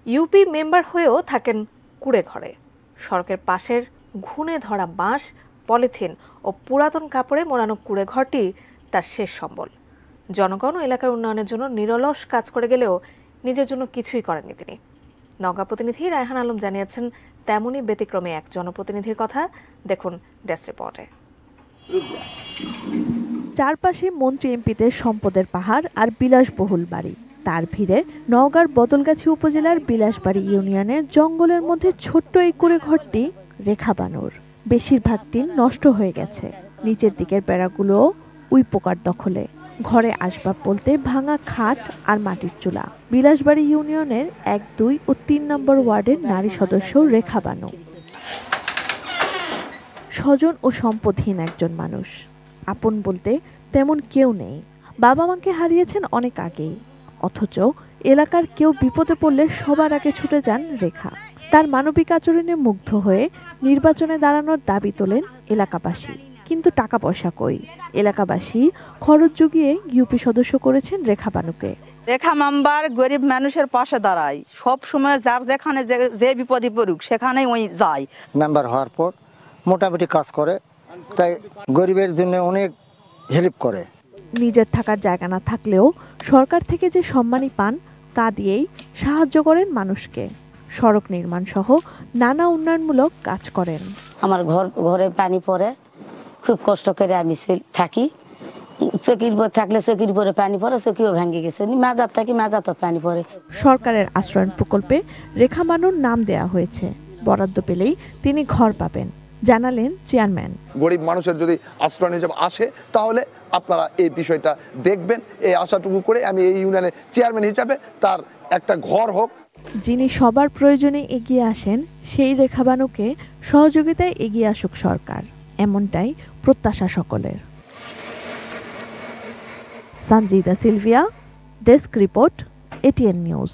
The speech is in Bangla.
ইউপি মেম্বার হয়েও থাকেন কুড়ে ঘরে। সড়কের পাশের ঘুণে ধরা বাঁশ, পলিথিন ও পুরাতন কাপড়ে মোড়ানো কুড়ে ঘরটি তার শেষ সম্বল। জনগণ ও এলাকার উন্নয়নের জন্য নিরলস কাজ করে গেলেও নিজের জন্য কিছুই করেননি তিনি। নওগাঁ প্রতিনিধি রায়হান আলম জানিয়েছেন তেমনই ব্যতিক্রমী এক জনপ্রতিনিধির কথা। দেখুন ডেস্ক রিপোর্টে। চারপাশে মন্ত্রী এমপিদের সম্পদের পাহাড় আর বিলাসবহুল বাড়ি। তার ভিড়ে নওগাঁর বদলগাছি উপজেলার বিলাসবাড়ি ইউনিয়নের জঙ্গলের মধ্যে ছোট্ট এই কুড়ে ঘরটি রেখা বানুর। বেশিরভাগ টিন নষ্ট হয়ে গেছে, নিচের দিকের বেড়াগুলোও উই পোকার দখলে। ঘরে আসবাব বলতে ভাঙা খাট আর মাটির চুলা। বিলাসবাড়ি ইউনিয়নের 1, 2 ও 3 নম্বর ওয়ার্ডের নারী সদস্য রেখা বানু স্বজন ও সম্পদহীন একজন মানুষ। আপন বলতে তেমন কেউ নেই। বাবা মাকে হারিয়েছেন অনেক আগেই, অথচ এলাকার কেউ বিপদে পড়লে সবার আগে ছুটে যান রেখা। তার মানবিক আচরণে মুগ্ধ হয়ে নির্বাচনে দাঁড়ানোর দাবি তোলেন এলাকাবাসী। কিন্তু টাকা পয়সা কই? এলাকাবাসী খরচ জুগিয়ে ইউপি সদস্য করেছেন রেখা বানুকে। রেখা মেম্বার গরিব মানুষের পাশে দাঁড়ায়, সব সময় যার যেখানে যে বিপদে পড়ুক সেখানেই ওই যায়। মেম্বার হওয়ার পর মোটামুটি কাজ করে, তাই গরিবের জন্য অনেক হেল্প করে। নিজের থাকার জায়গা না থাকলেও সরকার থেকে যে সম্মানী পান তা দিয়েই সাহায্য করেন মানুষকে। সড়ক নির্মাণ সহ নানা উন্নয়নমূলক কাজ করেন। আমার ঘরে পানি পড়ে, খুব কষ্ট করে আমি থাকি। চকির উপর থাকলে চকির উপরে পানি পড়ে, চকিও ভেঙে গেছে। মাজার থাকি, মাজারও পানি পড়ে। সরকারের আশ্রয়ণ প্রকল্পে রেখা বানুর নাম দেয়া হয়েছে। বরাদ্দ পেলেই তিনি ঘর পাবেন, জানালেন চেয়ারম্যান। গরিব মানুষের যদি আশ্রয় হিসেবে আসে তাহলে আপনারা এই বিষয়টা দেখবেন। এই আশাটুকু করে আমি এই ইউনিয়নের চেয়ারম্যান হিসাবে তার একটা ঘর হোক। যিনি সবার প্রয়োজনে এগিয়ে আসেন সেই রেখা বানুকে সহযোগিতায় এগিয়ে আসুক সরকার, এমনটাই প্রত্যাশা সকলের। Sanjida Sylvia, desk report, ATN news.